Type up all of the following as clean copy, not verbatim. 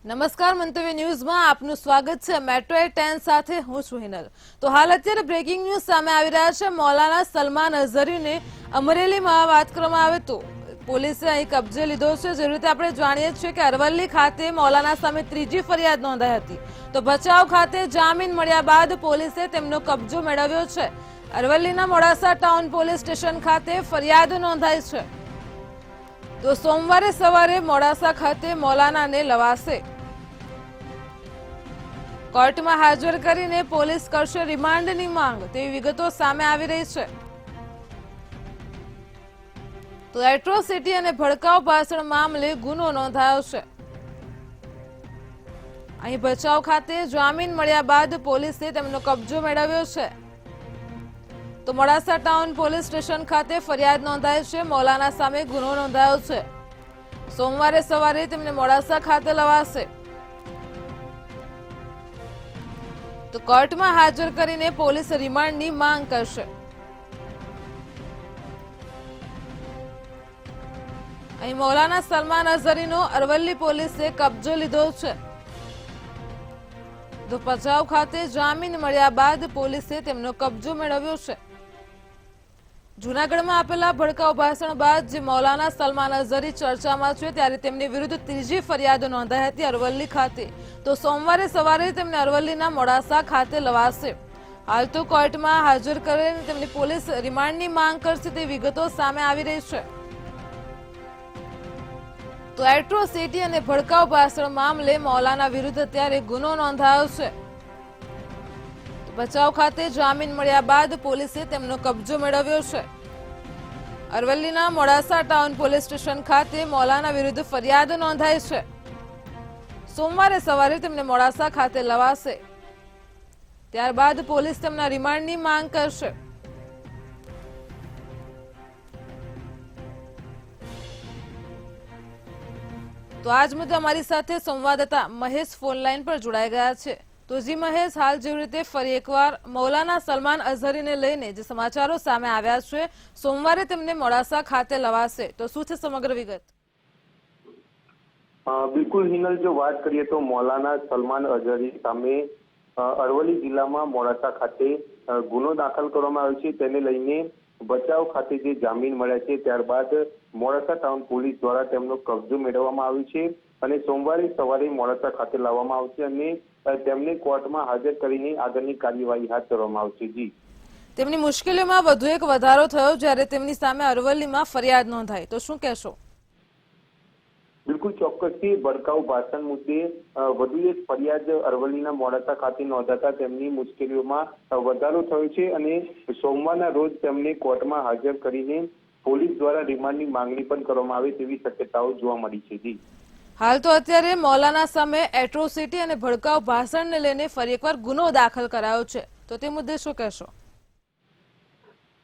નમસ્કાર, મંતવ્ય ન્યૂઝમાં આપનું સ્વાગત છે। મેટ્રો 10 સાથે હું છું હિનલ। તો હાલ અત્યારે બ્રેકિંગ ન્યૂઝ સામે આવી રહ્યા છે। મૌલાના સલમાન અઝહરીને અમરેલીમાં વાત કરવામાં આવે તો પોલીસે અહીં કબજે લીધો છે। જે રીતે આપણે જાણીએ છીએ કે અરવલ્લી ખાતે મૌલાના સામે ત્રીજી ફરિયાદ નોંધાઈ હતી, તો ભચાઉ ખાતે જામીન મળ્યા બાદ પોલીસે તેમનો કબજો મેળવ્યો છે। અરવલ્લીના મોડાસા ટાઉન પોલીસ સ્ટેશન ખાતે ફરિયાદ નોંધાઈ છે। તો સોમવારે સવારે મોડાસા ખાતે મૌલાનાને લવાશે કોર્ટમાં હાજર કરીને પોલીસ કરશે રિમાન્ડની માંગ, તેવી વિગતો સામે આવી રહી છે। તો એટ્રોસિટી અને ભડકાઉ ભાષણ મામલે ગુનો નોંધાયો છે। અહીં ભચાઉ ખાતે જામીન મળ્યા બાદ પોલીસે તેમનો કબજો મેળવ્યો છે। તો મોડાસા ટાઉન પોલીસ સ્ટેશન ખાતે ફરિયાદ નોંધાઈ છે। મૌલાના સામે ગુનો નોંધાયો છે। સોમવારે સવારે તેમને મોડાસા ખાતે લવાશે, તો કોર્ટમાં હાજર કરીને પોલીસ રિમાન્ડની માંગ કરશે। અહીં મૌલાના સલમાન અઝહરીનો અરવલ્લી પોલીસે કબજો લીધો છે। તો ભચાઉ ખાતે જામીન મળ્યા બાદ પોલીસે તેમનો કબજો મેળવ્યો છે। જૂનાગઢમાં આપેલા ભડકાઉ ભાષણ બાદ જે મૌલાના સલમાન અઝહરી ચર્ચામાં છે, ત્યારે તેમની વિરુદ્ધ ત્રીજી ફરિયાદ નોંધાઈ હતી અરવલ્લી ખાતે। તો સોમવારે સવારે તેમને અરવલ્લીના મોડાસા ખાતે લવાશે। હાલ તો કોર્ટમાં હાજર કરીને તેમની પોલીસ રિમાન્ડની માંગ કરશે, તે વિગતો સામે આવી રહી છે। તો એટ્રોસિટી અને ભડકાઉ ભાષણ મામલે મૌલાના વિરુદ્ધ અત્યારે ગુનો નોંધાયો છે। ભચાઉ ખાતે જામીન મળ્યા બાદ પોલીસે તેમનો કબજો મેળવ્યો છે। અરવલ્લીના મોડાસા ટાઉન પોલીસ સ્ટેશન ખાતે મૌલાના વિરુદ્ધ ફરિયાદ નોંધાઈ છે। સોમવારે સવારે તેમને મોડાસા ખાતે લવાશે, ત્યારબાદ પોલીસ તેમના રિમાન્ડની માંગ કરશે। તો આજ મુદ્દે અમારી સાથે સંવાદદાતા મહેશ ફોન લાઈન પર જોડાઈ ગયા છે। તો જી મહેશ, હાલ જેવી રીતે ફરી એકવાર મૌલાના સલમાન અઝહરીને લઈને જે સમાચારો સામે આવ્યા છે, સોમવારે તેમને મોડાસા ખાતે લવાશે, તો શું છે સમગ્ર વિગત? બિલકુલ હિનલ, જો વાત કરીએ તો મૌલાના સલમાન અઝહરી સામે અરવલ્લી જિલ્લામાં મોડાસા ખાતે ગુનો દાખલ કરવામાં આવ્યો છે। તેને લઈને ભચાઉ ખાતે જે જામીન મળ્યા છે, ત્યારબાદ મોડાસા ટાઉન પોલીસ દ્વારા તેમનો કબજો મેળવવામાં આવ્યો છે અને સોમવારે સવારે મોડાસા ખાતે લાવવામાં આવશે અને તેમને કોર્ટમાં હાજર કરીને આગળની કાર્યવાહી હાથ ધરવામાં આવશે। જી, તેમની મુશ્કેલીઓમાં વધુ એક વધારો થયો જ્યારે તેમની સામે અરવલ્લીમાં ફરિયાદ નોંધાઈ, તો શું કહેશો? બિલકુલ ચોક્કસથી ભડકાઉ ભાષણ મુદ્દે વધુ એક ફરિયાદ અરવલ્લીના મોડાસા ખાતે નોંધાતા તેમની મુશ્કેલીઓમાં વધારો થયો છે અને સોમવારના રોજ તેમને કોર્ટમાં હાજર કરીને પોલીસ દ્વારા રિમાન્ડની માંગણી પણ કરવામાં આવે તેવી શક્યતાઓ જોવા મળી છે। જી, હાલ તો અત્યારે મૌલાના સામે એટ્રોસિટી અને ભડકાઉ ભાષણને લઈને ફરી એકવાર ગુનો દાખલ કરાયો છે, તો તે મુદ્દે શું કહેશો?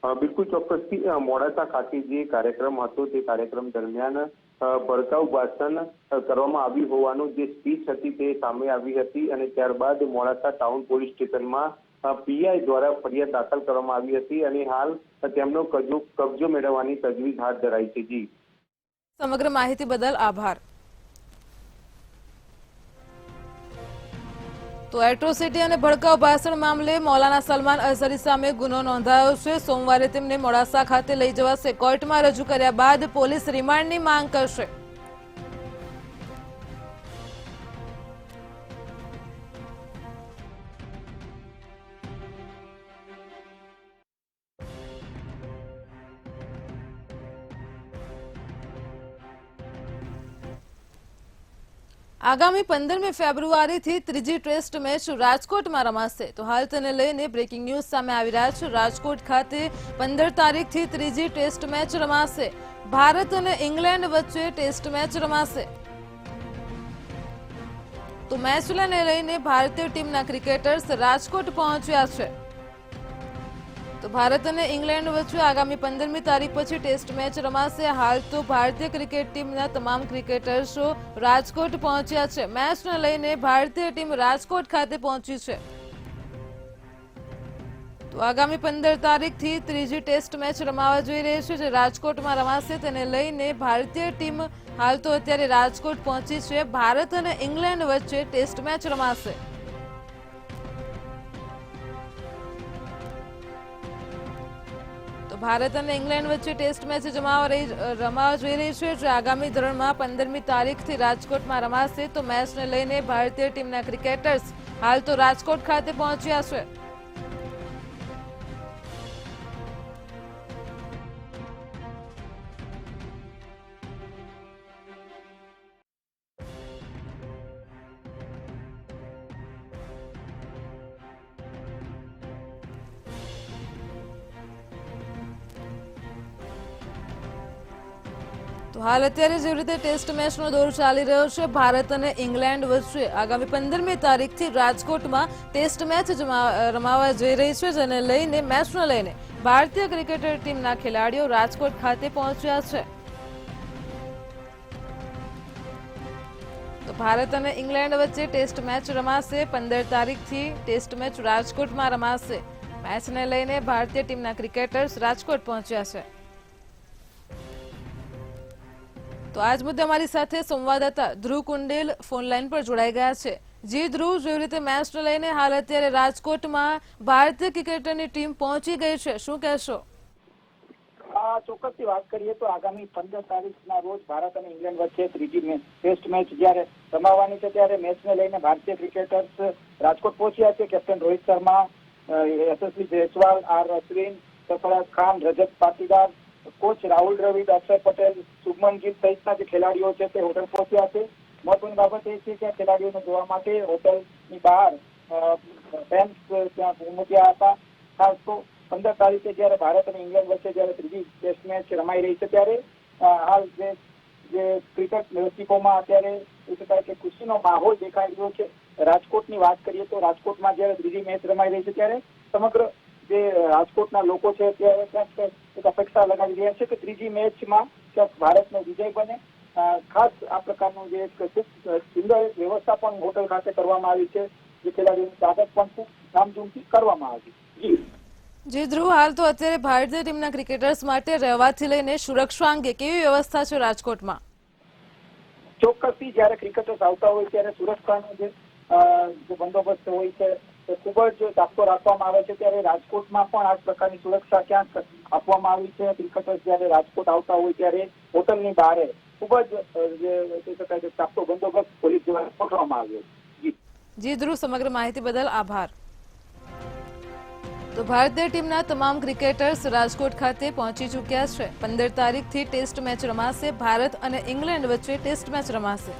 બિલકુલ ચોક્કસથી મોડાસા ખાતે જે કાર્યક્રમ હતો તે કાર્યક્રમ દરમિયાન ભડકાઉ ભાષણ કરવામાં આવ્યું હોવાનું જે સ્પીચ હતી તે સામે આવી હતી અને ત્યારબાદ મોડાસા ટાઉન પોલીસ સ્ટેશનમાં પીઆઈ દ્વારા ફરિયાદ દાખલ કરવામાં આવી હતી અને હાલ તેમનો કબજો મેળવવાની તજવીજ હાથ ધરાઈ છે। જી, સમગ્ર માહિતી બદલ આભાર। તો એટ્રોસિટી અને ભડકાઉ ભાષણ મામલે મૌલાના સલમાન અઝહરી સામે ગુનો નોંધાયો છે। સોમવારે તેમને મોડાસા ખાતે લઈ જવાશે, કોર્ટમાં રજૂ કર્યા બાદ પોલીસ રિમાન્ડની માંગ કરશે। આગામી 15મી ફેબ્રુઆરીથી ત્રીજી ટેસ્ટ મેચ રાજકોટમાં રમાશે। તો હાલ તેને લઈને બ્રેકિંગ ન્યૂઝ સામે આવી રહ્યા છે। રાજકોટ ખાતે 15 તારીખથી ત્રીજી ટેસ્ટ મેચ રમાશે। ભારત અને ઇંગ્લેન્ડ વચ્ચે ટેસ્ટ મેચ રમાશે। તો મેચને લઈને ભારતીય ટીમના ક્રિકેટર્સ રાજકોટ પહોંચ્યા છે। તો ભારત અને ઇંગ્લેન્ડ વચ્ચે આગામી 15મી તારીખ પછી ટેસ્ટ મેચ રમાશે। હાલ તો ભારતીય ક્રિકેટ ટીમના તમામ ક્રિકેટર્સો રાજકોટ પહોંચ્યા છે। મેચને લઈને ભારતીય ટીમ રાજકોટ ખાતે પહોંચી છે। તો તો આગામી 15 તારીખથી ત્રીજી ટેસ્ટ મેચ રમાવા જઈ રહી છે, જે રાજકોટમાં રમાશે. તેને લઈને ભારતીય ટીમ હાલ તો અત્યારે રાજકોટ પહોંચી છે. ભારત અને ઇંગ્લેન્ડ વચ્ચે ટેસ્ટ મેચ રમાશે. તો ભારત અને ઇંગ્લેન્ડ વચ્ચે ટેસ્ટ મેચ રમાવા જઈ રહી છે, જે આગામી ધોરણમાં 15મી તારીખથી રાજકોટમાં રમાશે. તો મેચને લઈને ભારતીય ટીમના ક્રિકેટર્સ હાલ તો રાજકોટ ખાતે પહોંચ્યા છે. તો હાલ અત્યારે જેવી રીતે ટેસ્ટ મેચનો દોર ચાલી રહ્યો છે ભારત અને ઇંગ્લેન્ડ વચ્ચે, આગામી 15મી તારીખથી રાજકોટમાં ટેસ્ટ મેચ રમાવા જઈ રહી છે, જેને લઈને મેચને લઈને ભારતીય ક્રિકેટર ટીમના ખેલાડીઓ રાજકોટ ખાતે પહોંચ્યા છે. તો ભારત અને ઇંગ્લેન્ડ વચ્ચે ટેસ્ટ મેચ રમાશે. 15 તારીખથી ટેસ્ટ મેચ રાજકોટમાં રમાશે. મેચને લઈને ભારતીય ટીમના ક્રિકેટર્સ રાજકોટ પહોંચ્યા છે. તો આજ મુદ્દે અમારી સાથે સંવાદદાતા ધ્રુવ કુંડેલ ફોનલાઈન પર જોડાઈ ગયા છે. જી ધ્રુવ, જેવી રીતે મેચને લઈને હાલ અત્યારે રાજકોટમાં ભારતીય ક્રિકેટરની ટીમ પહોંચી ગઈ છે, શું કહેશો? ચોક્કસથી વાત કરીએ તો આગામી 15 તારીખના રોજ ભારત અને ઇંગ્લેન્ડ વચ્ચે ત્રીજી ટેસ્ટ મેચ જ્યારે રમાવાની છે, ત્યારે મેચને લઈને ભારતીય ક્રિકેટર્સ રાજકોટ પહોંચ્યા છે. કેપ્ટન રોહિત શર્મા, યશસ્વી જયસ્વાલ, આર અશ્વિન, સરફરાઝ ખાન, રજત પાટીદાર, કોચ રાહુલ દ્રવિડ, અક્ષર પટેલ, શુભમન ગિલ સહિતના જે ખેલાડીઓ છે તે હોટલ પહોંચ્યા છે. મહત્વની બાબત એ છે કે ખેલાડીઓને જોવા માટે હોટલની બહાર ફેન્સ ત્યાં ઉમટ્યા હતા. ખાસ તો 15 તારીખે જ્યારે ભારત અને ઇંગ્લેન્ડ વચ્ચે જ્યારે ત્રીજી ટેસ્ટ મેચ રમાઈ રહી છે, ત્યારે હાલ જે ક્રિકેટ રસિકોમાં અત્યારે એ શકાય કે ખુશીનો માહોલ દેખાઈ રહ્યો છે. રાજકોટની વાત કરીએ તો રાજકોટમાં જ્યારે ત્રીજી મેચ રમાઈ રહી છે, ત્યારે સમગ્ર જે રાજકોટના લોકો છે ત્યારે ક્યાંક એક અપેક્ષા લગાવી રહ્યા છે કે ત્રીજી મેચમાં ક્યાંક ભારતનો વિજય બને. ખાસ આ પ્રકારનું જે એક સુંદર વ્યવસ્થા પણ હોટલ ખાતે કરવામાં આવી છે, જે ખેલાડીઓની સ્વાગત પણ ખૂબ ધામધૂમથી કરવામાં આવી. જી ધ્રુવ, હાલ તો અત્યારે ભારતીય ટીમના ક્રિકેટર્સ માટે રહેવાથી લઈને સુરક્ષા અંગે કેવી વ્યવસ્થા છે રાજકોટમાં? ચોક્કસથી જ્યારે ક્રિકેટર્સ આવતા હોય ત્યારે સુરક્ષાનો જે બંદોબસ્ત હોય છે ખૂબ જ ચાપતો રાખવામાં આવે છે. ત્યારે રાજકોટમાં પણ આ પ્રકારની સુરક્ષા ક્યાંક આપવામાં આવી છે. ક્રિકેટર્સ જ્યારે રાજકોટ આવતા હોય ત્યારે હોટલની બહાર ખૂબ જ ચાપતો બંદોબસ્ત પોલીસ દ્વારા ગોઠવવામાં આવ્યો. જી ધ્રુવ, સમગ્ર માહિતી બદલ આભાર. તો ભારતીય ટીમના તમામ ક્રિકેટર્સ રાજકોટ ખાતે પહોંચી ચૂક્યા છે. 15 તારીખથી ટેસ્ટ મેચ રમાશે. ભારત અને ઇંગ્લેન્ડ વચ્ચે ટેસ્ટ મેચ રમાશે.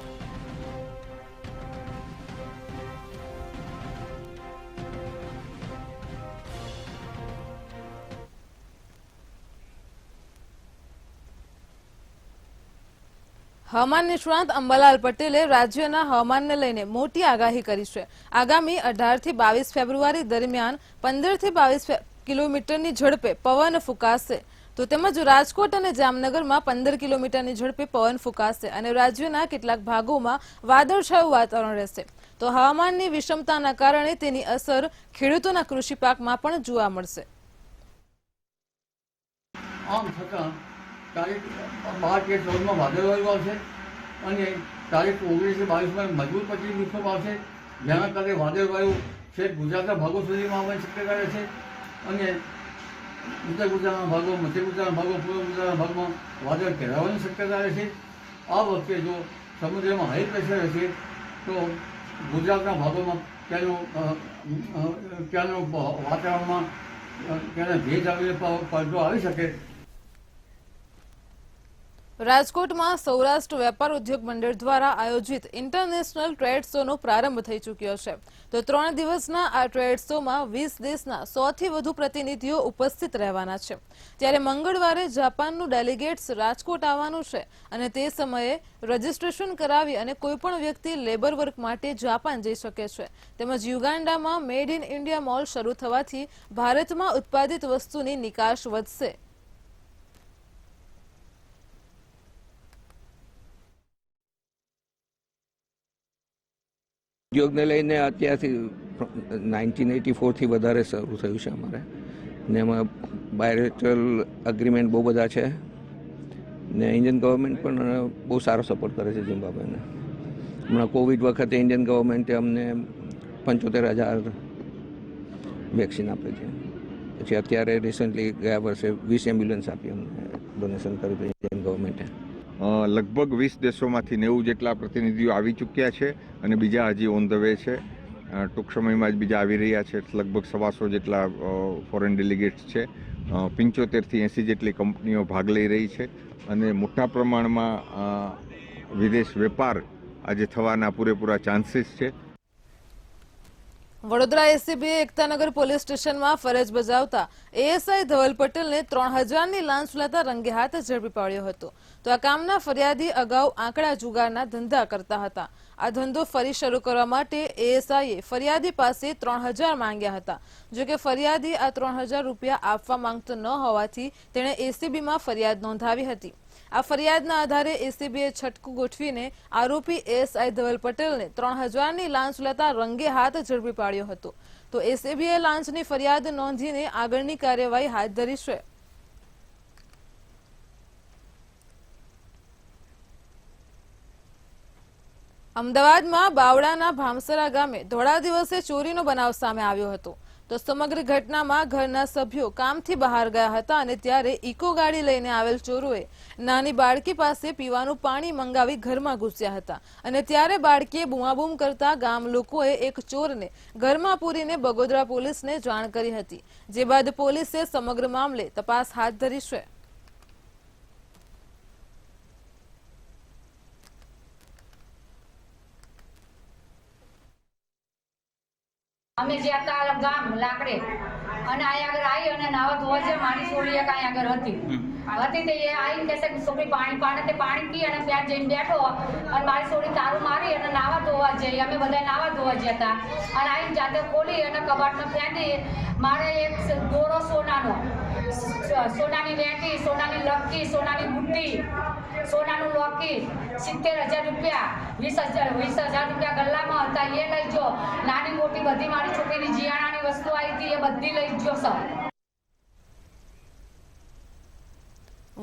હવામાન નિષ્ણાંત અંબાલાલ પટેલે રાજ્યના હવામાનને લઈને મોટી આગાહી કરી છે. આગામી 18 થી 22 ફેબ્રુઆરી દરમિયાન 15 થી 22 કિલોમીટરની ઝડપે પવન ફૂંકાશે. તો તેમજ રાજકોટ અને જામનગરમાં 15 કિલોમીટરની ઝડપે પવન ફૂંકાશે અને રાજ્યના કેટલાક ભાગોમાં વાદળછાયું વાતાવરણ રહેશે. તો હવામાનની વિષમતાના કારણે તેની અસર ખેડૂતોના કૃષિ પાકમાં પણ જોવા મળશે. તારીખ 12 કે 14માં વાદળવાયુ આવશે અને તારીખ 19 થી 22માં મજબૂત પશ્ચિમ વિક્ષોભ આવશે, જેના કારણે વાદળવાયુ છેક ગુજરાતના ભાગો સુધીમાં આવવાની શક્યતા રહેશે અને ઉત્તર ગુજરાતના ભાગો, મધ્ય ગુજરાતના ભાગો, પૂર્વ ગુજરાતના ભાગમાં વાદળ ઘેરાવાની શક્યતા રહેશે. આ વખતે જો સમુદ્રમાં હાઈ પ્રેશર હશે તો ગુજરાતના ભાગોમાં ત્યાંનું વાતાવરણમાં ત્યાંના ભેજ આવીને પલટો આવી શકે. રાજકોટમાં સૌરાષ્ટ્ર વેપાર ઉદ્યોગ મંડળ દ્વારા આયોજિત ઇન્ટરનેશનલ ટ્રેડ શોનો પ્રારંભ થઈ ચૂક્યો છે. તો 3 દિવસના આ ટ્રેડ શોમાં 20 દેશના 100થી વધુ પ્રતિનિધિઓ ઉપસ્થિત રહેવાના છે. ત્યારે મંગળવારે જાપાનનું ડેલિગેટ્સ રાજકોટ આવવાનું છે અને તે સમયે રજીસ્ટ્રેશન કરાવી અને કોઈપણ વ્યક્તિ લેબર વર્ક માટે જાપાન જઈ શકે છે. તેમજ યુગાન્ડામાં મેડ ઇન ઇન્ડિયા મોલ શરૂ થવાથી ભારતમાં ઉત્પાદિત વસ્તુની નિકાસ વધશે. ઉદ્યોગને લઈને અત્યારથી 1984થી વધારે શરૂ થયું છે અમારે. ને એમાં બાયલેટરલ એગ્રીમેન્ટ બહુ બધા છે ને ઇન્ડિયન ગવર્મેન્ટ પણ બહુ સારો સપોર્ટ કરે છે ઝિમ્બાબ્વેને. હમણાં કોવિડ વખતે ઇન્ડિયન ગવર્મેન્ટે અમને 75,000 વેક્સિન આપી છે. પછી અત્યારે રિસન્ટલી ગયા વર્ષે 20 એમ્બ્યુલન્સ આપી અમને ડોનેશન કર્યું હતું ઇન્ડિયન ગવર્મેન્ટે. લગભગ 20 દેશોમાંથી 90 જેટલા પ્રતિનિધિઓ આવી ચૂક્યા છે અને બીજા હજી ઓન ધ વે છે. ટૂંક સમયમાં જ બીજા આવી રહ્યા છે. લગભગ 125 જેટલા ફોરેન ડેલિગેટ્સ છે. 75થી 80 જેટલી કંપનીઓ ભાગ લઈ રહી છે અને મોટા પ્રમાણમાં વિદેશ વેપાર આજે થવાના પૂરેપૂરા ચાન્સીસ છે. વડોદરા એસીબીએ એકતાનગર પોલીસ સ્ટેશનમાં ફરજ બજાવતા એએસઆઈ ધવલ પટેલને 3,000ની લાંચ લેતા રંગે હાથ ઝડપી પાડ્યો હતો. તો આ કામના ફરિયાદી અગાઉ આંકડા જુગારના ધંધા કરતા હતા. આ ધંધો ફરી શરૂ કરવા માટે એએસઆઈએ ફરિયાદી પાસે 3,000 માંગ્યા હતા. જોકે ફરિયાદી આ 3,000 રૂપિયા આપવા માંગતો ન હોવાથી તેણે એસીબીમાં ફરિયાદ નોંધાવી હતી. આ ફરિયાદના આધારે એસીબીએ છટકું ગોઠવીને આરોપી એએસઆઈ ધવલ પટેલને 3,000ની લાંચ લેતા રંગે હાથ ઝડપી પાડ્યો હતો. તો એસીબીએ લાંચની ફરિયાદ નોંધીને આગળની કાર્યવાહી હાથ ધરી છે. અમદાવાદમાં બાવળાના ભામસરા ગામે ધોળા દિવસે ચોરીનો બનાવ સામે આવ્યો હતો. તો સમગ્ર ઘટનામાં ઘરના સભ્યો કામથી બહાર ગયા હતા અને ત્યારે ઇકો ગાડી લઈને આવેલ ચોરોએ નાની બાળકી પાસે પીવાનું પાણી મંગાવી ઘરમાં ઘૂસ્યા હતા અને ત્યારે બાળકીએ બૂમાબૂમ કરતા ગામ લોકોએ એક ચોરને ઘરમાં પૂરીને બગોદરા પોલીસને જાણ કરી હતી. જે બાદ પોલીસે સમગ્ર મામલે તપાસ હાથ ધરી છે. અમે જ્યાં ગામ લાકડે અને અહીં આગળ આવી અને નાવા ધોવા છે મારી છોડી એક અહીં આગળ હતી તે આવી કહેશે કે છોકરી પાણી તે પાણી પી અને ત્યાં જઈને બેઠો અને મારી છોડી તારું મારી અને નાવા ધોવા જઈએ. અમે બધા નાવા ધોવા જતા અને આવીને જાતે ખોલી અને કબાટમાં ફેંકી મારે એક દોરો સોનાની વેટી, સોનાની લક્કી, સોનાની બુટ્ટી, સોનાનું લોકી 70,000 રૂપિયા, 20,000 રૂપિયા ગલ્લામાં હતા એ લઈ જો. નાની મોટી બધી મારી છોકરીની જીયાણાની વસ્તુ આવી હતી એ બધી લઈ જો સૌ.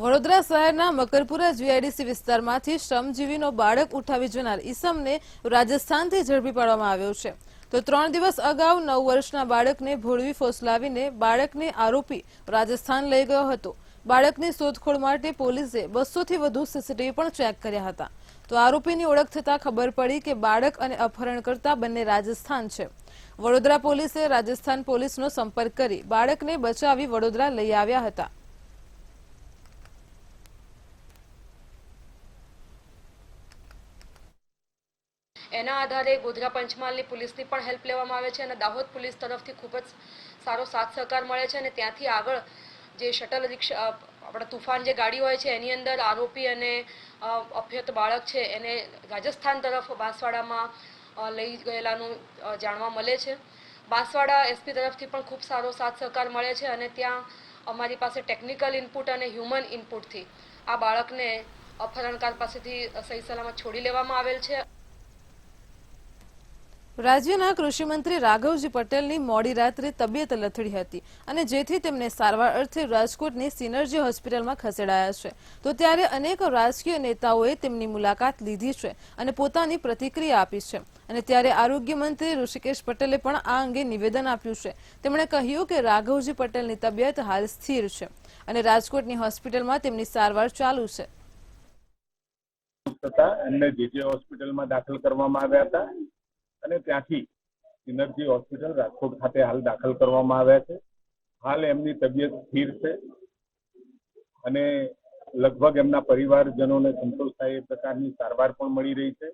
વડોદરા શહેરના મકરપુરા જીઆઈડીસી વિસ્તારમાંથી શ્રમજીવીનો બાળક ઉઠાવી જનાર ઈસમને રાજસ્થાનથી ઝડપી પાડવામાં આવ્યો છે. તો 3 દિવસ અગાઉ 9 વર્ષના બાળકને ભોળવી ફોસલાવીને બાળકને આરોપી રાજસ્થાન લઈ ગયો હતો. બાળકની શોધખોળ માટે પોલીસે 200થી વધુ સીસીટીવી પણ ચેક કર્યા હતા. તો આરોપીની ઓળખ થતાં ખબર પડી કે બાળક અને અપહરણકર્તા બંને રાજસ્થાન છે. વડોદરા પોલીસે રાજસ્થાન પોલીસનો સંપર્ક કરી બાળકને બચાવી વડોદરા લઈ આવ્યા હતા. એના આધારે ગોધરા પંચમહાલની પોલીસની પણ હેલ્પ લેવામાં આવે છે અને દાહોદ પોલીસ તરફથી ખૂબ જ સારો સાથ સહકાર મળે છે અને ત્યાંથી આગળ જે શટલ રિક્ષા આપણા તુફાન જે ગાડી હોય છે એની અંદર આરોપી અને અભ્યત બાળક છે એને રાજસ્થાન તરફ બાંસવાડામાં લઈ ગયેલાનું જાણવા મળે છે. બાંસવાડા એસપી તરફથી પણ ખૂબ સારો સાથ સહકાર મળે છે અને ત્યાં અમારી પાસે ટેકનિકલ ઇનપુટ અને હ્યુમન ઇનપુટથી આ બાળકને અપહરણકાર પાસેથી સહી સલામત છોડી લેવામાં આવેલ છે. રાજ્યના કૃષિમંત્રી રાઘવજી પટેલની મોડી રાત્રે તબિયત લથડી હતી અને જેથી તેમને સારવાર અર્થે રાજકોટની સિનર્જી હોસ્પિટલમાં ખસેડાયા છે. તો ત્યારે અનેક રાજકીય નેતાઓએ તેમની મુલાકાત લીધી છે અને પોતાની પ્રતિક્રિયા આપી છે. અને ત્યારે આરોગ્ય મંત્રી ઋષિકેશ પટેલે પણ આ અંગે નિવેદન આપ્યું છે. તેમણે કહ્યું કે રાઘવજી પટેલની તબિયત હાલ સ્થિર છે અને રાજકોટની હોસ્પિટલમાં તેમની સારવાર ચાલુ છે. એમને જેજે હોસ્પિટલમાં દાખલ કરવામાં આવ્યા હતા અને ત્યાંથી સિનર્જી હોસ્પિટલ રાજકોટ ખાતે હાલ દાખલ કરવામાં આવ્યા છે. હાલ એમની તબિયત સ્થિર છે અને લગભગ એમના પરિવારજનોને સંતોષ થાય એ પ્રકારની સારવાર પણ મળી રહી છે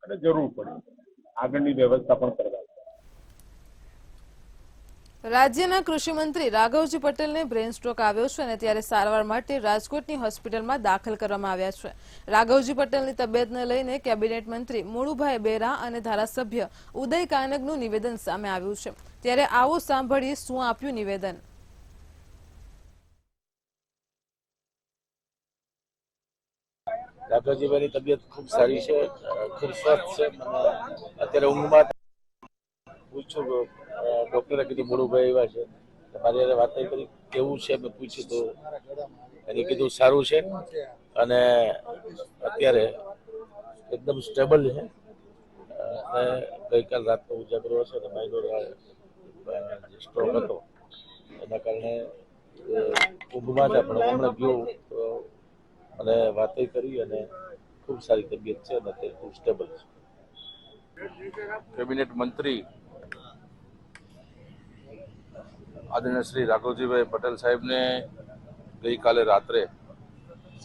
અને જરૂર પડી આગળની વ્યવસ્થા પણ કરવા. રાજ્યના કૃષિમંત્રી રાઘવજી પટેલને બ્રેન સ્ટ્રોક આવ્યો છે અને ત્યારે સારવાર માટે રાજકોટની હોસ્પિટલમાં દાખલ કરવામાં આવ્યા છે. રાઘવજી પટેલની તબિયતને લઈને કેબિનેટ મંત્રી મુળુભાઈ બેરા અને ધારાસભ્ય ઉદય કાનગનું નિવેદન સામે આવ્યું છે. ત્યારે આવો સાંભળીએ શું આપ્યું નિવેદન. રાઘવજીભાઈની તબિયત ખૂબ સારી છે, ખૂબ સ્વસ્થ છે. અત્યારે ઊંઘમાં પૂછું ડોક્ટરે કીધું મુળુભાઈ એવા છે મારી યારે વાત કરી કેવું છે મેં પૂછ્યું તો એને કીધું સારું છે અને અત્યારે એકદમ સ્ટેબલ છે અને ગઈકાલ રાતનો ઉજાગરો હશે અને માઇનોર સ્ટ્રોક હતો એના કારણે ઊંઘમાં જ આપણે હમણાં ગયો તો મને વાત કરી અને ખૂબ સારી તબિયત છે અને અત્યારે ખૂબ સ્ટેબલ છે. કેબિનેટ મંત્રી આદરણીય શ્રી રાઘવજીભાઈ પટેલ સાહેબને ગઈકાલે રાત્રે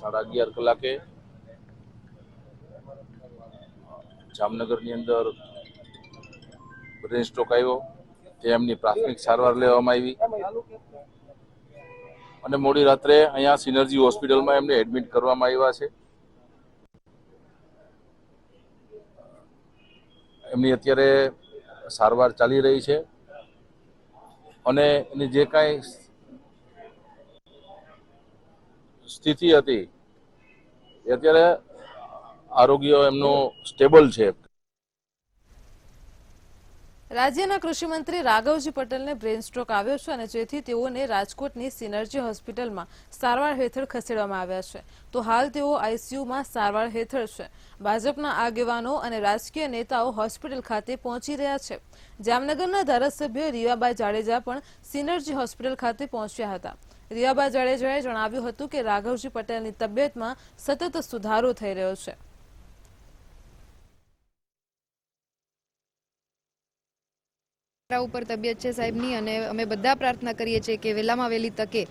11:30 કલાકે જામનગરની અંદર બ્રેન સ્ટ્રોક આવ્યો. તેમની પ્રાથમિક સારવાર લેવામાં આવી અને મોડી રાત્રે અહીંયા સિનર્જી હોસ્પિટલમાં એમને એડમિટ કરવામાં આવ્યા છે. એમની અત્યારે સારવાર ચાલી રહી છે અને એની જે કાંઈ સ્થિતિ હતી એ અત્યારે આરોગ્ય એમનું સ્ટેબલ છે. રાજ્યના કૃષિ મંત્રી રાઘવજી પટેલને બ્રેન સ્ટ્રોક આવ્યો છે અને જેથી તેઓને રાજકોટની સિનર્જી હોસ્પિટલમાં સારવાર હેઠળ ખસેડવામાં આવ્યા છે. તો હાલ તેઓ આઈસીયુમાં સારવાર હેઠળ છે. ભાજપના આગેવાનો અને રાજકીય નેતાઓ હોસ્પિટલ ખાતે પહોંચી રહ્યા છે. જામનગરના ધારાસભ્ય રીવાબા જાડેજા પણ સિનર્જી હોસ્પિટલ ખાતે પહોંચ્યા હતા. રીવાબા જાડેજાએ જણાવ્યું હતું કે રાઘવજી પટેલની તબિયતમાં સતત સુધારો થઈ રહ્યો છે. ઉપર તબિયત છે સાહેબની અને અમે બધા પ્રાર્થના કરીએ છીએ કે વહેલામાં વહેલી તકે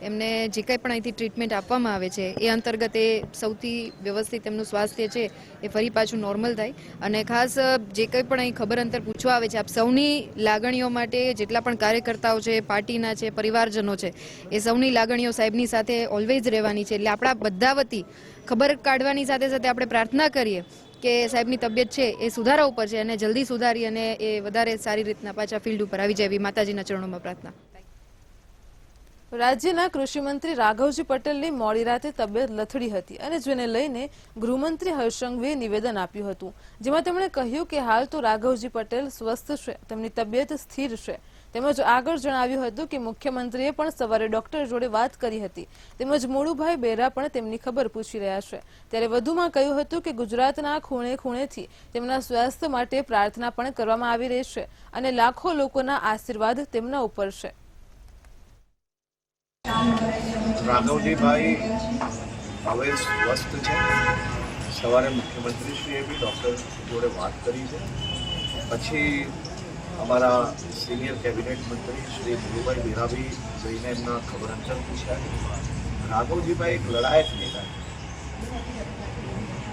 એમને જે કંઈ પણ અહીંથી ટ્રીટમેન્ટ આપવામાં આવે છે એ અંતર્ગત એ સૌથી વ્યવસ્થિત એમનું સ્વાસ્થ્ય છે એ ફરી પાછું નોર્મલ થાય. અને ખાસ જે કંઈ પણ અહીં ખબર અંતર પૂછવા આવે છે આપ સૌની લાગણીઓ માટે જેટલા પણ કાર્યકર્તાઓ છે, પાર્ટીના છે, પરિવારજનો છે એ સૌની લાગણીઓ સાહેબની સાથે ઓલવેઝ રહેવાની છે. એટલે આપણા બધા વતી ખબર કાઢવાની સાથે સાથે આપણે પ્રાર્થના કરીએ કે સાહેબની તબિયત છે એ સુધારા ઉપર છે અને જલ્દી સુધારી અને એ વધારે સારી રીતના પાછા ફિલ્ડ ઉપર આવી જાય એવી માતાજીના ચરણોમાં પ્રાર્થના. રાજ્યના કૃષિ મંત્રી રાઘવજી પટેલની મોડી રાતે તબિયત લથડી હતી અને જેને લઈને ગૃહમંત્રી હર્ષ સંઘવીએ નિવેદન આપ્યું હતું, જેમાં તેમણે કહ્યું કે હાલ તો રાઘવજી પટેલ સ્વસ્થ છે, તેમની તબિયત સ્થિર છે. તેમજ આગળ જણાવ્યું હતું કે મુખ્યમંત્રીએ પણ સવારે ડોક્ટર જોડે વાત કરી હતી. તેમજ મોડુભાઈ બેરા પણ તેમની ખબર પૂછી રહ્યા છે. ત્યારે વધુમાં કહ્યું હતું કે ગુજરાતના ખૂણે ખૂણેથી તેમના સ્વાસ્થ્ય માટે પ્રાર્થના પણ કરવામાં આવી રહી છે અને લાખો લોકોના આશીર્વાદ તેમના ઉપર છે. રાઘવજીભાઈ હવે સ્વસ્થ છે. સવારે મુખ્યમંત્રીશ્રીએ બી ડૉક્ટર જોડે વાત કરી છે. પછી અમારા સિનિયર કેબિનેટ મંત્રી શ્રી મોડુભાઈ બેરા બી જઈને એમના ખબર અંતર પૂછ્યા. રાઘવજીભાઈ એક લડાયક નેતા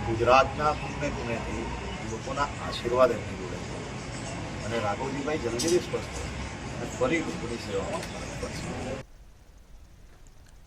ગુજરાતના ખૂણે ખૂણેથી લોકોના આશીર્વાદ એમની જોડે છે અને રાઘવજીભાઈ જલ્દીથી સ્વસ્થ અને ફરી લોકોની સેવામાં કરશે.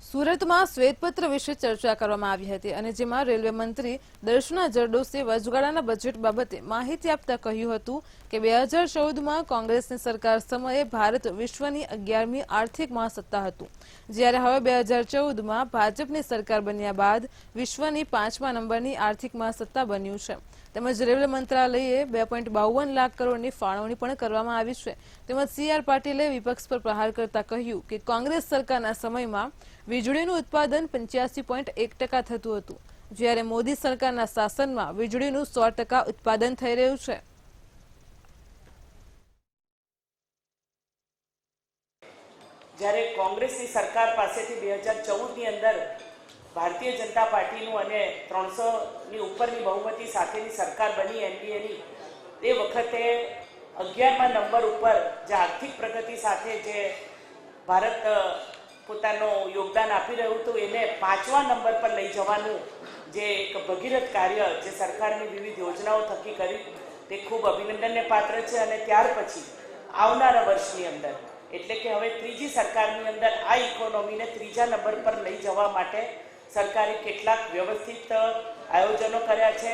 સુરતમાં શ્વેતપત્ર વિશે ચર્ચા કરવામાં આવી હતી અને જેમાં રેલવે મંત્રી દર્શના જરદોશે વચગાળાના બજેટ બાબતે માહિતી આપતા કહ્યું હતું કે 2014માં કોંગ્રેસની સરકાર સમયે ભારત વિશ્વની 11મી આર્થિક મહાસત્તા હતું, જ્યારે હવે 2014માં ભાજપની સરકાર બન્યા બાદ વિશ્વની 5મા નંબરની આર્થિક મહાસત્તા બન્યું છે. તેમજ રેલવે મંત્રાલયે 2.52 લાખ કરોડની ફાળવણી પણ કરવામાં આવી છે. તેમજ CR પાટીલે વિપક્ષ પર પ્રહાર કરતા કહ્યું કે કોંગ્રેસ સરકારના સમયમાં વીજળીનું ઉત્પાદન 85.1% થતું હતું, જ્યારે મોદી સરકારના શાસનમાં વીજળીનું 100% ઉત્પાદન થઈ રહ્યું છે. જ્યારે કોંગ્રેસની સરકાર પાસેથી 2014ની અંદર ભારતીય જનતા પાર્ટીનું અને 300ની ઉપરની બહુમતી સાથેની સરકાર બની એનડીએની, તે વખતે 11મા નંબર ઉપર જે આર્થિક પ્રગતિ સાથે જે ભારત પોતાનું યોગદાન આપી રહ્યું હતું એને 5મા નંબર પર લઈ જવાનું જે એક ભગીરથ કાર્ય જે સરકારની વિવિધ યોજનાઓ થકી કરી તે ખૂબ અભિનંદનને પાત્ર છે. અને ત્યાર પછી આવનારા વર્ષની અંદર એટલે કે હવે ત્રીજી સરકારની અંદર આ ઇકોનોમીને 3જા નંબર પર લઈ જવા માટે સરકારે કેટલાક વ્યવસ્થિત આયોજનો કર્યા છે,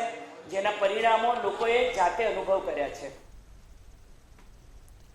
જેના પરિણામો લોકોએ જાતે અનુભવ કર્યા છે.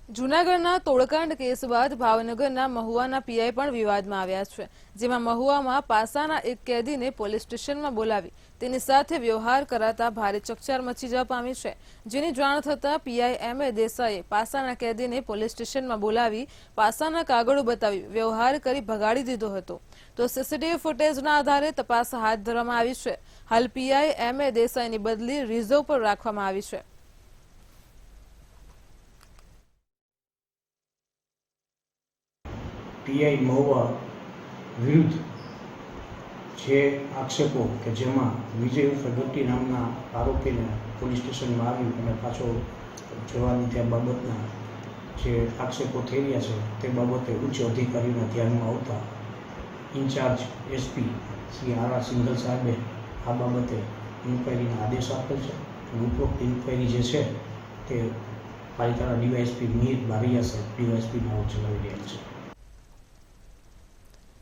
જૂનાગઢના તોડકાંડ કેસ બાદ ભાવનગરના મહુવાના પીઆઈ પણ વિવાદમાં આવ્યા છે, જેમાં મહુવામાં પાસાના એક કેદીને પોલીસ સ્ટેશનમાં બોલાવી તેની સાથે વ્યવહાર કરાતા ભારે ચકચાર મચી જવા પામી છે, જેની જાણ થતાં પીઆઈ એમ.એ. દેસાઈએ પાસાના કેદીને પોલીસ સ્ટેશનમાં બોલાવી પાસાના કાગળો બતાવી વ્યવહાર કરી ભગાડી દીધો હતો. તો સીસીટીવી ફૂટેજના આધારે તપાસ હાથ ધરવામાં આવી છે. હાલ પીઆઈ એમ.એ. દેસાઈની બદલી રિઝર્વ પર રાખવામાં આવી છે. પીઆઈ મહુવા વિરુદ્ધ જે આક્ષેપો કે જેમાં વિજય ઉર્ફે ગટ્ટી નામના આરોપીને પોલીસ સ્ટેશનમાં આવી અને પાછો જવાની ત્યાં બાબતના જે આક્ષેપો થઈ રહ્યા છે તે બાબતે ઉચ્ચ અધિકારીઓના ધ્યાનમાં આવતા in charge SP Shri R Singhal સાહેબે આ બાબતે ઇન્ક્વાયરીના આદેશ આપેલ છે. ઉપરોક્ત ઇન્ક્વાયરી જે છે તે પાલિતાણા ડીવાયએસપી મિહિર બારૈયા સાહેબ ડીવાયએસપી નાઓ ચલાવી રહ્યા છે.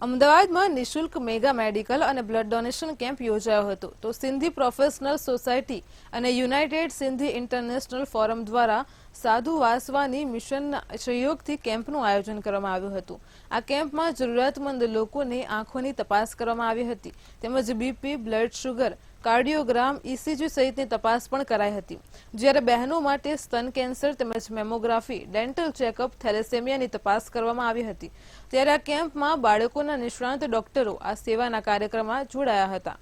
અમદાવાદમાં નિઃશુલ્ક મેગા મેડિકલ અને બ્લડ ડોનેશન કેમ્પ યોજાયો હતો. તો સિંધી પ્રોફેશનલ સોસાયટી અને યુનાઇટેડ સિંધી ઇન્ટરનેશનલ ફોરમ દ્વારા સાધુ વાસવાની મિશનના સહયોગથી કેમ્પનું આયોજન કરવામાં આવ્યું હતું. આ કેમ્પમાં જરૂરિયાતમંદ લોકોને આંખોની તપાસ કરવામાં આવી હતી, તેમજ BP, blood sugar, cardiogram, ECG સહિતની તપાસ પણ કરાઈ હતી. જ્યારે બહેનો માટે સ્તન કેન્સર તેમજ મેમોગ્રાફી, ડેન્ટલ ચેકઅપ, થેલેસેમિયાની તપાસ કરવામાં આવી હતી. ત્યારે આ કેમ્પમાં બાળકોના નિષ્ણાંત ડોક્ટરો આ સેવાના કાર્યક્રમમાં જોડાયા હતા.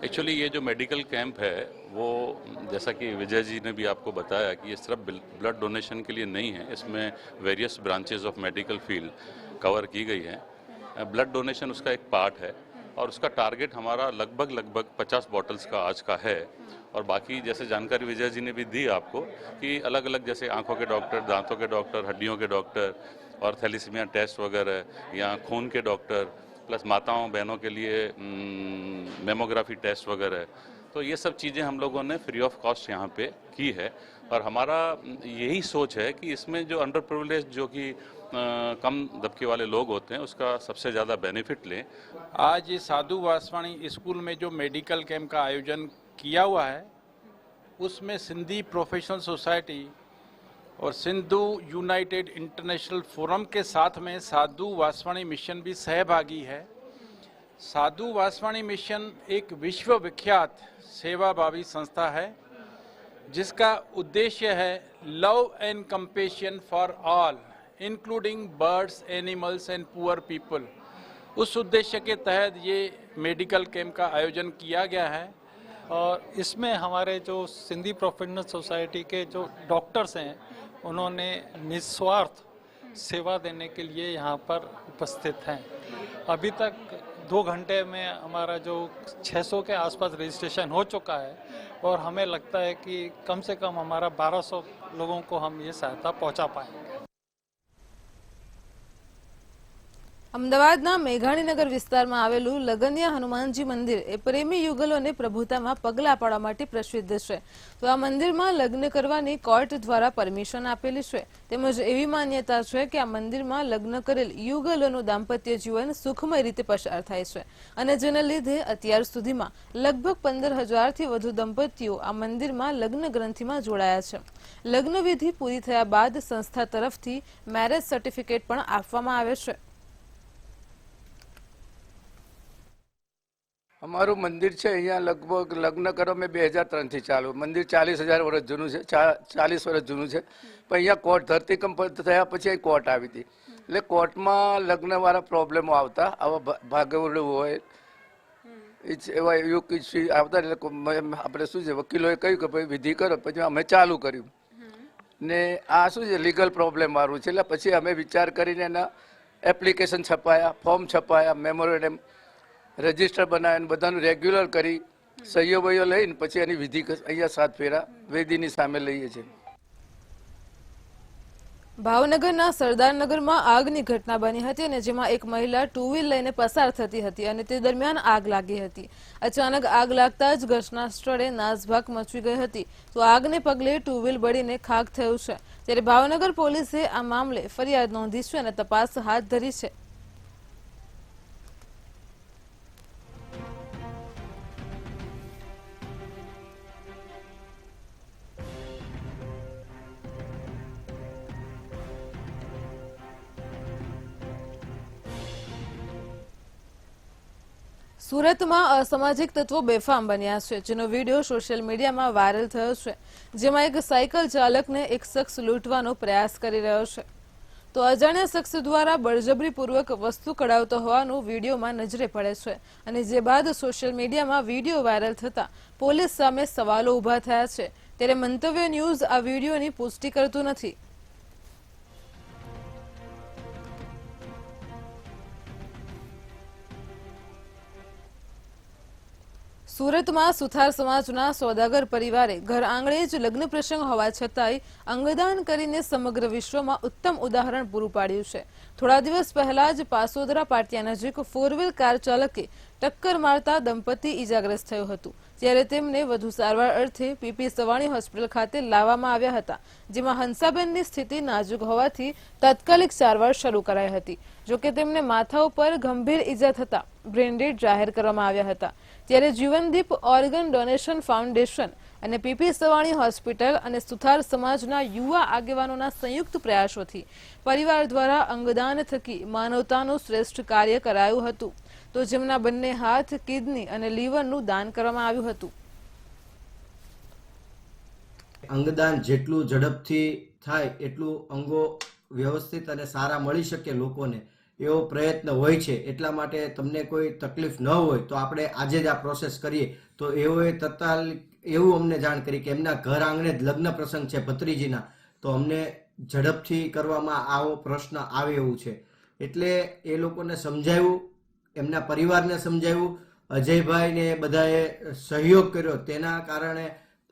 एक्चुअली ये जो मेडिकल कैंप है वो जैसा कि विजय जी ने भी आपको बताया कि ये सिर्फ ब्लड डोनेशन के लिए नहीं है, इसमें various branches of medical field cover की गई है. ब्लड डोनेशन उसका एक पार्ट है और उसका टारगेट हमारा लगभग 50 बॉटल्स का आज का है. और बाकी जैसे जानकारी विजय जी ने भी दी आपको कि अलग अलग जैसे आंखों के डॉक्टर, दांतों के डॉक्टर, हड्डियों के डॉक्टर और थैलीसीमिया टेस्ट वगैरह या खून के डॉक्टर प्लस माताओं बहनों के लिए मेमोग्राफी टेस्ट वगैरह, तो ये सब चीज़ें हम लोगों ने फ्री ऑफ कॉस्ट यहाँ पे की है. और हमारा यही सोच है कि इसमें जो अंडर प्रिविलेज जो कि कम दबके वाले लोग होते हैं उसका सबसे ज़्यादा बेनिफिट लें. आज ये साधु वासवाणी स्कूल में जो मेडिकल कैंप का आयोजन किया हुआ है उसमें सिंधी प्रोफेशनल सोसाइटी और सिंधु यूनाइटेड इंटरनेशनल फोरम के साथ में साधु वासवाणी मिशन भी सहभागी है. साधु वासवाणी मिशन एक विश्व विख्यात सेवाभावी संस्था है जिसका उद्देश्य है love and compassion for all including birds, animals and poor people. उस उद्देश्य के तहत ये मेडिकल कैंप का आयोजन किया गया है. और इसमें हमारे जो सिंधी प्रोफेशनल सोसाइटी के जो डॉक्टर्स हैं उन्होंने निस्वार्थ सेवा देने के लिए यहाँ पर उपस्थित हैं. अभी तक 2 घंटे में हमारा जो 600 के आसपास रजिस्ट्रेशन हो चुका है और हमें लगता है कि कम से कम हमारा 1200 लोगों को हम ये सहायता पहुँचा पाएंगे. અમદાવાદના મેઘાણીનગર વિસ્તારમાં આવેલું લગનિયા હનુમાનજી મંદિર એ પ્રેમી યુગલોને પ્રભુતામાં પગલાં પાડવા માટે પ્રસિદ્ધ છે. તો આ મંદિરમાં લગ્ન કરવાની કોર્ટ દ્વારા પરમિશન આપેલી છે. તેમજ એવી માન્યતા છે કે આ મંદિરમાં લગ્ન કરેલ યુગલોનું દાંપત્ય જીવન સુખમય રીતે પસાર થાય છે અને જેને લીધે અત્યાર સુધીમાં લગભગ 15,000થી વધુ દંપતીઓ આ મંદિરમાં લગ્ન ગ્રંથિમાં જોડાયા છે. લગ્ન વિધિ પૂરી થયા બાદ સંસ્થા તરફથી મેરેજ સર્ટિફિકેટ પણ આપવામાં આવે છે. અમારું મંદિર છે અહીંયા લગભગ લગ્ન કરો મેં 2003થી ચાલુ. મંદિર 40,000 વર્ષ જૂનું છે, 40 વર્ષ જૂનું છે. પણ અહીંયા કોર્ટ ધરતીકંપ થયા પછી અહીં કોર્ટ આવી હતી. એટલે કોર્ટમાં લગ્નવાળા પ્રોબ્લેમો આવતા, આવા ભાગવડું હોય એવા યુગ આવતા. એટલે આપણે શું છે વકીલોએ કહ્યું કે ભાઈ વિધિ કરો, પછી અમે ચાલુ કર્યું ને આ શું છે લીગલ પ્રોબ્લેમ વાળું છે. એટલે પછી અમે વિચાર કરીને એના એપ્લિકેશન છપાયા, ફોર્મ છપાયા, મેમોરેન્ડમ રજિસ્ટર બનાવીને બધાનું રેગ્યુલર કરી સહીઓ વહીઓ લઈને પછી એની વિધિ અહીંયા 7 ફેરા વેદીની સામે લઈએ છીએ. ભાવનગરના સરદારનગરમાં આગની ઘટના બની હતી અને જેમાં એક મહિલા 2 વ્હીલ લઈને પસાર થતી હતી અને તે દરમિયાન આગ લાગી હતી. અચાનક આગ લાગતા જ ઘટના સ્થળે નાસભાગ મચી ગઈ હતી. તો આગને પગલે 2 વ્હીલ બળીને ખાખ થયું છે. ત્યારે ભાવનગર પોલીસે આ મામલે ફરિયાદ નોંધી છે અને તપાસ હાથ ધરી છે. સુરતમાં અસામાજિક તત્વો બેફામ બન્યા છે, જેનો વિડીયો સોશિયલ મીડિયામાં વાયરલ થયો છે, જેમાં એક સાયકલ ચાલકને એક શખ્સ લૂંટવાનો પ્રયાસ કરી રહ્યો છે, તો અજાણ્યા શખ્સ દ્વારા બળજબરીપૂર્વક વસ્તુ કઢાવતો હોવાનું વિડીયોમાં નજરે પડે છે, અને જે બાદ સોશિયલ મીડિયામાં વિડીયો વાયરલ થતા પોલીસ સામે સવાલો ઊભા થયા છે, ત્યારે મંતવ્ય ન્યૂઝ આ વિડીયોની પુષ્ટિ કરતું નથી. સુરતમાં સુથાર સમાજના સોદાગર પરિવારે ઘર આંગણે જ લગ્ન પ્રસંગ હોવા છતાંય અંગદાન કરીને સમગ્ર વિશ્વમાં ઉત્તમ ઉદાહરણ પૂરું પાડ્યું છે. થોડા દિવસ પહેલા જ પાસોદરા પાટિયા નજીક 4 વ્હીલ કાર ચાલકે ટક્કર મારતા દંપતી ઈજાગ્રસ્ત થયું હતું, ત્યારે તેમને વધુ સારવાર અર્થે પીપી સવાણી હોસ્પિટલ ખાતે લાવવામાં આવ્યા હતા, જેમાં હંસાબેનની સ્થિતિ નાજુક હોવાથી તાત્કાલિક સારવાર શરૂ કરાઈ હતી. જોકે તેમને માથા ઉપર ગંભીર ઈજા થતા બ્રેન્ડેડ જાહેર કરવામાં આવ્યા હતા. ત્યારે જીવનદીપ ઓર્ગન ડોનેશન ફાઉન્ડેશન અને પીપી સવાણી હોસ્પિટલ અને સુથાર સમાજના યુવા આગેવાનોના સંયુક્ત પ્રયાસોથી પરિવાર દ્વારા અંગદાન થકી માનવતાનું શ્રેષ્ઠ કાર્ય કરાયું હતું, તો જેમના બંને હાથ, કિડની અને લીવરનું દાન કરવામાં આવ્યું હતું. અંગદાન જેટલું ઝડપથી થાય એટલું અંગો વ્યવસ્થિત અને સારા મળી શકે લોકોને, એવો પ્રયત્ન હોય છે. એટલા માટે તમને કોઈ તકલીફ ન હોય તો આપણે આજે જ આ પ્રોસેસ કરીએ. તો એઓએ તત્કાલ એવું અમને જાણ કરી કે એમના ઘર આંગણે જ લગ્ન પ્રસંગ છે ભત્રીજીના, તો અમને ઝડપથી કરવામાં આવો પ્રશ્ન આવે એવું છે. એટલે એ લોકોને સમજાવ્યું, એમના પરિવારને સમજાવ્યું, અજયભાઈને બધાએ સહયોગ કર્યો, તેના કારણે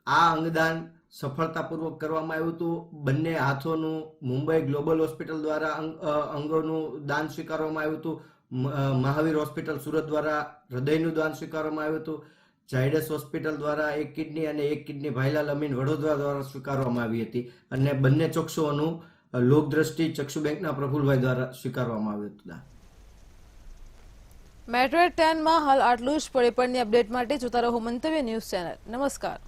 આ અંગદાન સફળતાપૂર્વક કરવામાં આવ્યું હતું. બંને હાથોનું મુંબઈ ગ્લોબલ હોસ્પિટલ દ્વારા અંગોનું દાન સ્વીકારવામાં આવ્યું હતું. મહાવીર હોસ્પિટલ સુરત દ્વારા હૃદયનું દાન સ્વીકારવામાં આવ્યું હતું. ઝાયડસ હોસ્પિટલ દ્વારા 1 કિડની અને 1 કિડની ભાઈલાલ અમીન વડોદરા દ્વારા સ્વીકારવામાં આવી હતી, અને બંને ચક્ષુઓનું લોકદ્રષ્ટિ ચક્ષુ બેંકના પ્રફુલભાઈ દ્વારા સ્વીકારવામાં આવ્યું હતું. મેટ્રો 10માં હાલ આટલું જ. પડે પડની અપડેટ માટે જોતા રહો મંતવ્ય ન્યૂઝ ચેનલ. નમસ્કાર.